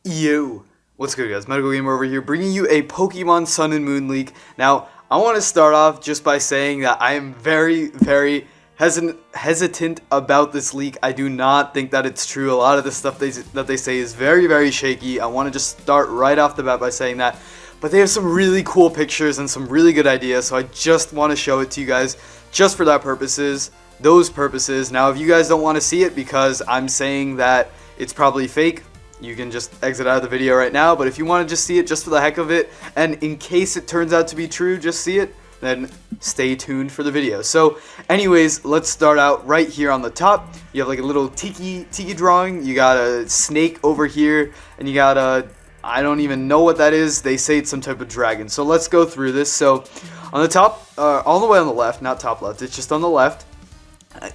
Yo, what's good guys, Medical Gamer over here bringing you a Pokemon Sun and Moon leak. Now, I want to start off just by saying that I am very hesitant about this leak. I do not think that it's true. A lot of the stuff that they say is very shaky. I want to just start right off the bat by saying that. But they have some really cool pictures and some really good ideas, so I just want to show it to you guys just for those purposes. Now, if you guys don't want to see it because I'm saying that it's probably fake, you can just exit out of the video right now. But if you want to just see it just for the heck of it, and in case it turns out to be true, just see it, then stay tuned for the video. So anyways, let's start out right here on the top. You have like a little tiki drawing. You got a snake over here, and you got a, I don't even know what that is. They say it's some type of dragon. So let's go through this. So on the top, all the way on the left, not top left, it's just on the left,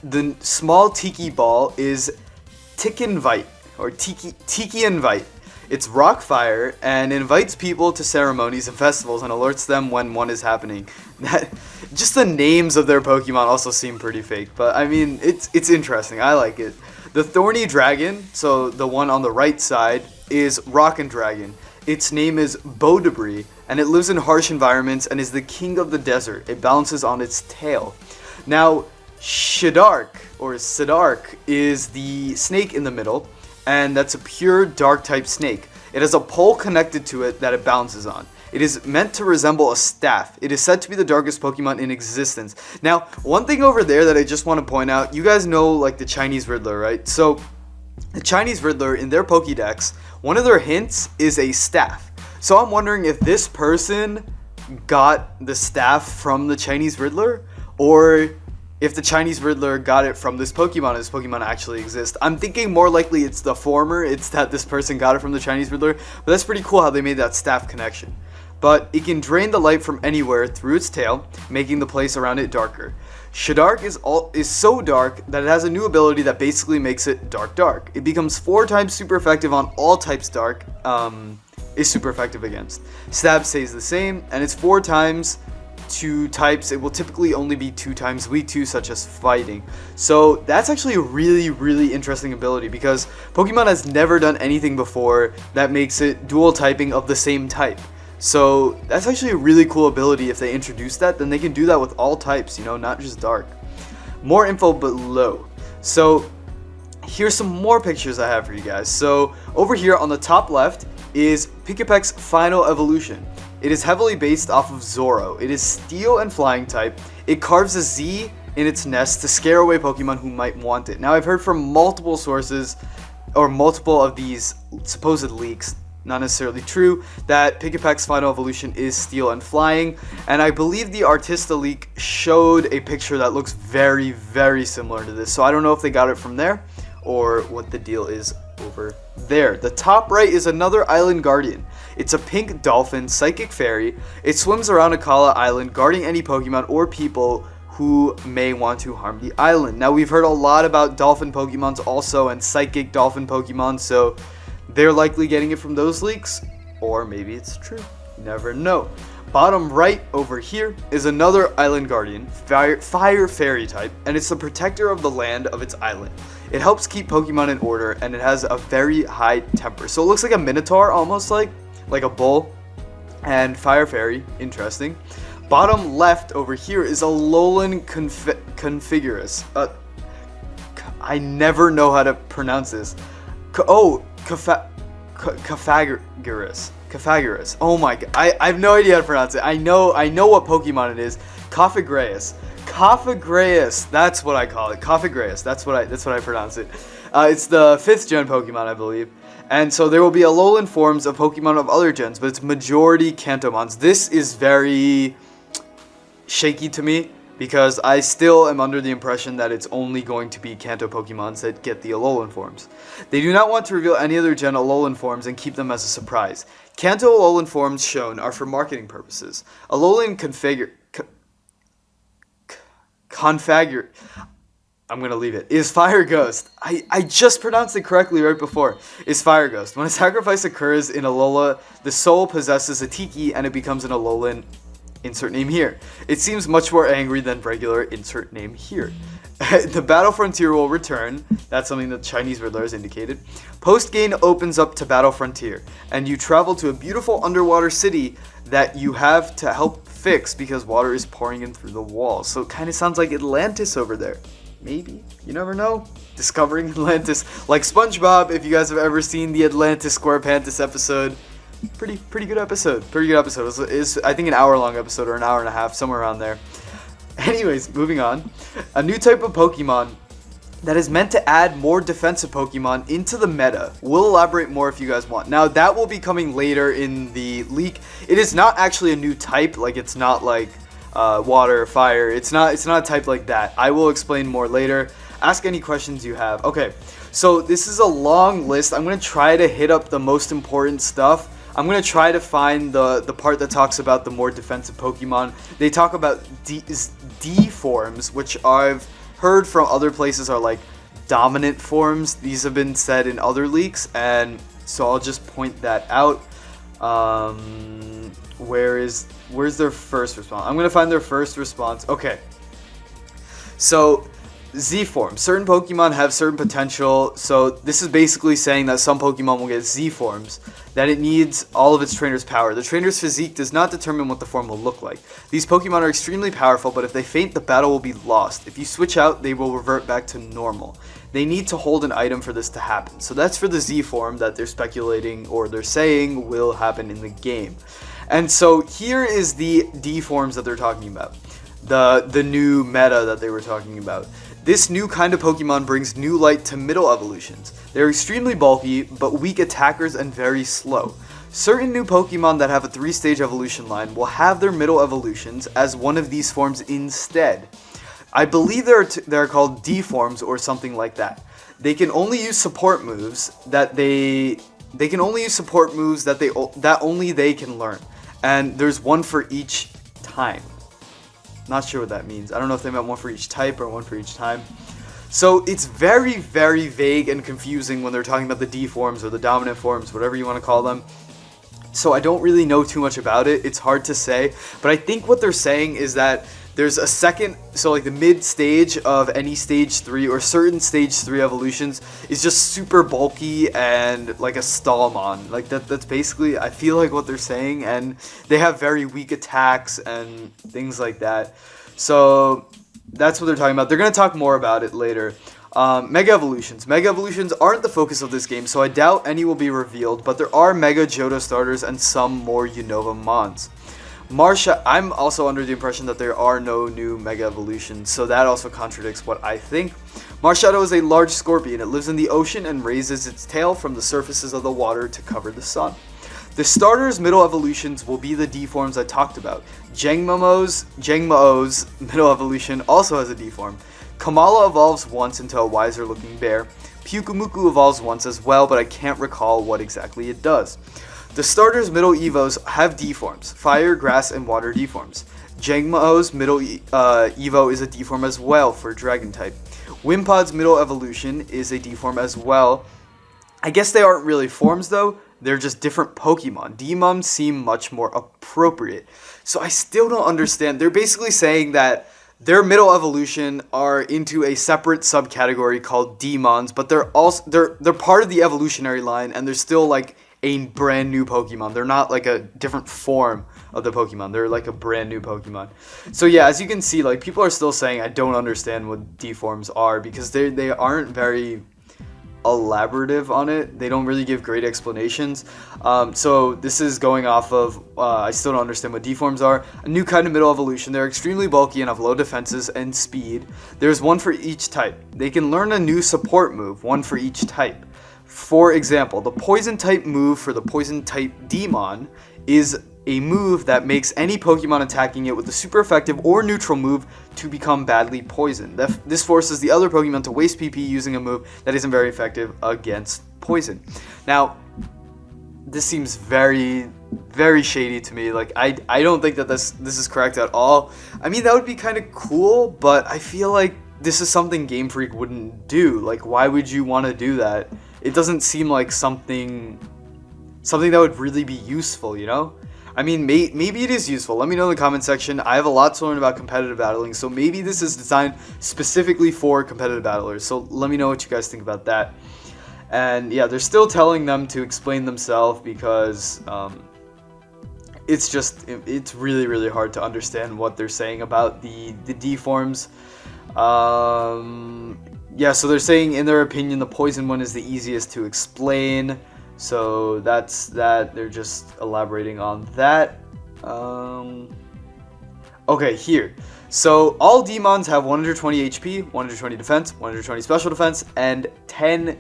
the small tiki ball is Tick Invite, or Tiki Invite. It's rock fire and invites people to ceremonies and festivals and alerts them when one is happening. Just the names of their Pokemon also seem pretty fake, but I mean, it's interesting. I like it. The Thorny Dragon, so the one on the right side, is Rockin' Dragon. Its name is Bodebris, and it lives in harsh environments and is the king of the desert. It balances on its tail. Now, Shidark, or Sidark, is the snake in the middle, and that's a pure dark type snake. It has a pole connected to it that it bounces on. It is meant to resemble a staff. It is said to be the darkest Pokemon in existence. Now, one thing over there that I just want to point out, you guys know like the Chinese Riddler, right? So, the Chinese Riddler, in their Pokédex, one of their hints is a staff. So I'm wondering if this person got the staff from the Chinese Riddler, or if the Chinese Riddler got it from this Pokemon and this Pokemon actually exists. I'm thinking more likely it's the former. It's that this person got it from the Chinese Riddler. But that's pretty cool how they made that staff connection. But it can drain the light from anywhere through its tail, making the place around it darker. Shidark is so dark that it has a new ability that basically makes it dark. It becomes 4 times super effective on all types dark is super effective against. Stab stays the same, and it's 4 times to types. It will typically only be 2 times weak to, such as fighting. So that's actually a really interesting ability, because Pokemon has never done anything before that makes it dual typing of the same type. So that's actually a really cool ability. If they introduce that, then they can do that with all types, you know, not just dark. More info below. So here's some more pictures I have for you guys. So over here on the top left is Pikipek's final evolution. It is heavily based off of Zoro. It is steel and flying type. It carves a Z in its nest to scare away Pokemon who might want it. Now, I've heard from multiple sources, or multiple of these supposed leaks, not necessarily true, that Pikipek's final evolution is steel and flying. And I believe the Artista leak showed a picture that looks very similar to this. So I don't know if they got it from there or what the deal is over there. The top right is another Island Guardian. It's a pink dolphin psychic fairy. It swims around Akala Island, guarding any Pokemon or people who may want to harm the island. Now, we've heard a lot about dolphin Pokemons also, and psychic dolphin Pokemon, so they're likely getting it from those leaks, or maybe it's true. Never know. Bottom right over here is another Island Guardian, fire fairy type, and it's the protector of the land of its island. It helps keep Pokemon in order, and it has a very high temper. So it looks like a Minotaur, almost like a bull, and fire fairy. Interesting. Bottom left over here is a Alolan Configurus. I never know how to pronounce this. Cafagurus. Oh my god. I have no idea how to pronounce it. I know what Pokemon it is. Cofagrius. That's what I call it. Cofagrius. That's what I pronounce it. It's the 5th gen Pokemon, I believe. And so there will be Alolan forms of Pokemon of other gens, but it's majority Kantomons. This is very shaky to me, because I still am under the impression that it's only going to be Kanto Pokemons that get the Alolan forms. They do not want to reveal any other gen Alolan forms and keep them as a surprise. Kanto Alolan forms shown are for marketing purposes. Alolan I'm going to leave it. Is Fire Ghost. I just pronounced it correctly right before. Is Fire Ghost. When a sacrifice occurs in Alola, the soul possesses a Tiki and it becomes an Alolan. Insert name here. It seems much more angry than regular. Insert name here. The Battle Frontier will return. That's something that Chinese Riddler has indicated. Post-game opens up to Battle Frontier, and you travel to a beautiful underwater city that you have to help fix because water is pouring in through the walls. So it kind of sounds like Atlantis over there. Maybe. You never know. Discovering Atlantis. Like SpongeBob, if you guys have ever seen the Atlantis SquarePantis episode. Pretty good episode. Pretty good episode. It's I think an hour-long episode or an hour and a half, somewhere around there. Anyways, moving on. A new type of Pokemon that is meant to add more defensive Pokemon into the meta. We'll elaborate more if you guys want. Now, that will be coming later in the leak. It is not actually a new type. Like, it's not like water, fire. It's not a type like that. I will explain more later. Ask any questions you have. Okay, so this is a long list. I'm going to try to hit up the most important stuff. I'm going to try to find the part that talks about the more defensive Pokemon. They talk about D forms, which I've heard from other places are like dominant forms. These have been said in other leaks, and so I'll just point that out. Where's their first response? I'm going to find their first response. Okay. So Z forms. Certain Pokemon have certain potential. So this is basically saying that some Pokemon will get Z forms, that it needs all of its trainer's power. The trainer's physique does not determine what the form will look like. These Pokemon are extremely powerful, but if they faint, the battle will be lost. If you switch out, they will revert back to normal. They need to hold an item for this to happen. So that's for the Z form that they're speculating or they're saying will happen in the game. And so here is the D forms that they're talking about. The new meta that they were talking about. This new kind of Pokemon brings new light to middle evolutions. They're extremely bulky, but weak attackers and very slow. Certain new Pokemon that have a 3-stage evolution line will have their middle evolutions as one of these forms instead. I believe they're called D forms or something like that. They can only use support moves that only they can learn, and there's one for each time. Not sure what that means. I don't know if they meant one for each type or one for each time. So it's very, very vague and confusing when they're talking about the D forms or the dominant forms, whatever you want to call them. So I don't really know too much about it. It's hard to say. But I think what they're saying is that there's a second, so like the mid stage of any stage 3 or certain stage 3 evolutions is just super bulky and like a Stallmon. Like that's basically, I feel like what they're saying, and they have very weak attacks and things like that. So that's what they're talking about. They're going to talk more about it later. Mega Evolutions. Mega Evolutions aren't the focus of this game, so I doubt any will be revealed, but there are Mega Johto starters and some more Unova Mons. Marsha, I'm also under the impression that there are no new Mega Evolutions, so that also contradicts what I think. Marshadow is a large scorpion. It lives in the ocean and raises its tail from the surfaces of the water to cover the sun. The starters' middle evolutions will be the D forms I talked about. Jangmo-O's middle evolution also has a D form. Kamala evolves once into a wiser looking bear. Pyukumuku evolves once as well, but I can't recall what exactly it does. The starters' middle Evos have D forms, fire, grass, and water D forms. Jangmo-O's middle Evo is a D form as well for dragon type. Wimpod's middle evolution is a D form as well. I guess they aren't really forms though, they're just different Pokemon. D-Mums seem much more appropriate. So I still don't understand. They're basically saying that their middle evolution are into a separate subcategory called Demons, but they're part of the evolutionary line, and they're still like a brand new Pokemon. They're not like a different form of the Pokemon. They're like a brand new Pokemon. So yeah, as you can see, like people are still saying I don't understand what D forms are because they aren't very elaborative on it. They don't really give great explanations. So this is going off of I still don't understand what D forms are. A new kind of middle evolution. They're extremely bulky and have low defenses and speed. There's one for each type. They can learn a new support move, one for each type. For example, the poison type move for the poison type Demon is a move that makes any Pokemon attacking it with a super effective or neutral move to become badly poisoned. This forces the other Pokemon to waste PP using a move that isn't very effective against poison. Now, this seems very, very shady to me. Like, I don't think that this is correct at all. I mean, that would be kind of cool, but I feel like this is something Game Freak wouldn't do. Like, why would you want to do that? It doesn't seem like something that would really be useful, you know? I mean, maybe it is useful. Let me know in the comment section. I have a lot to learn about competitive battling, so maybe this is designed specifically for competitive battlers. So let me know what you guys think about that. And yeah, they're still telling them to explain themselves because it's really, really hard to understand what they're saying about the D forms. Yeah, so they're saying, in their opinion, the poison one is the easiest to explain. So that's that. They're just elaborating on that. Okay, here. So all demons have 120 HP, 120 defense, 120 special defense, and 10,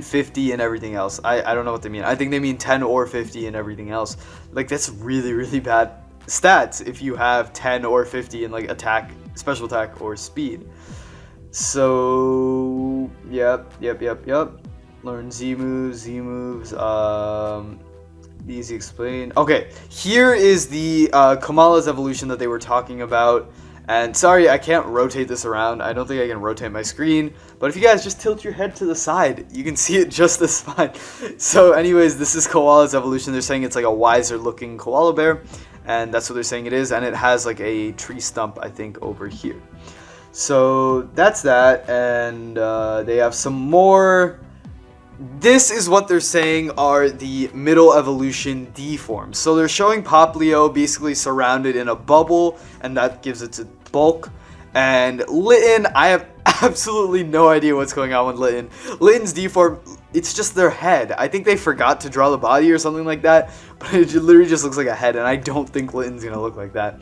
50, and everything else. I don't know what they mean. I think they mean 10 or 50 and everything else. Like, that's really, really bad stats if you have 10 or 50 in like attack, special attack, or speed. So yep. Learn Z moves, easy explain. Okay, here is the Kamala's evolution that they were talking about. And sorry, I can't rotate this around. I don't think I can rotate my screen. But if you guys just tilt your head to the side, you can see it just as fine. So anyways, this is Koala's evolution. They're saying it's like a wiser looking koala bear. And that's what they're saying it is. And it has like a tree stump, I think, over here. So that's that. And they have some more. This is what they're saying are the middle evolution D forms. So they're showing Poplio basically surrounded in a bubble, and that gives it its bulk. And Litten, I have absolutely no idea what's going on with Litten. Litten's D form, it's just their head. I think they forgot to draw the body or something like that, but it literally just looks like a head, and I don't think Litten's gonna look like that.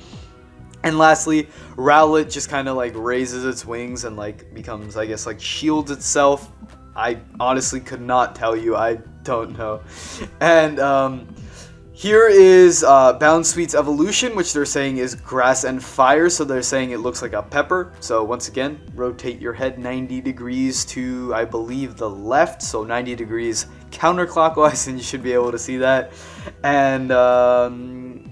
And lastly, Rowlet just kind of like raises its wings and like becomes, I guess, like shields itself. I honestly could not tell you. I don't know. And here is Bounsweet's evolution, which they're saying is grass and fire. So they're saying it looks like a pepper. So once again, rotate your head 90 degrees to, I believe, the left. So 90 degrees counterclockwise, and you should be able to see that. And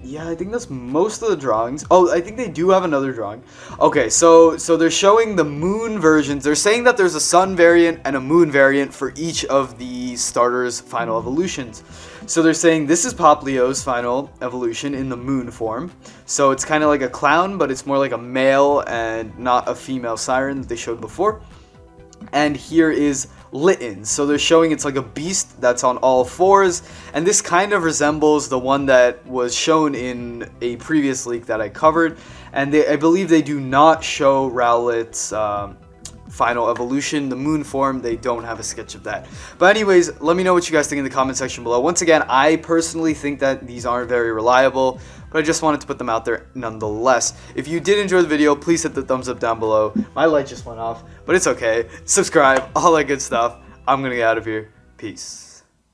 yeah, I think that's most of the drawings. Oh, I think they do have another drawing. Okay, so they're showing the moon versions. They're saying that there's a sun variant and a moon variant for each of the starters' final evolutions. So they're saying this is Poplio's final evolution in the moon form. So it's kind of like a clown, but it's more like a male and not a female siren that they showed before. And here is Litten. So they're showing it's like a beast that's on all fours, and this kind of resembles the one that was shown in a previous leak that I covered. And I believe they do not show Rowlet's final evolution, the moon form. They don't have a sketch of that. But anyways, let me know what you guys think in the comment section below. Once again, I personally think that these aren't very reliable, but I just wanted to put them out there nonetheless. If you did enjoy the video, please hit the thumbs up down below. My light just went off, but it's okay. Subscribe, all that good stuff. I'm gonna get out of here. Peace.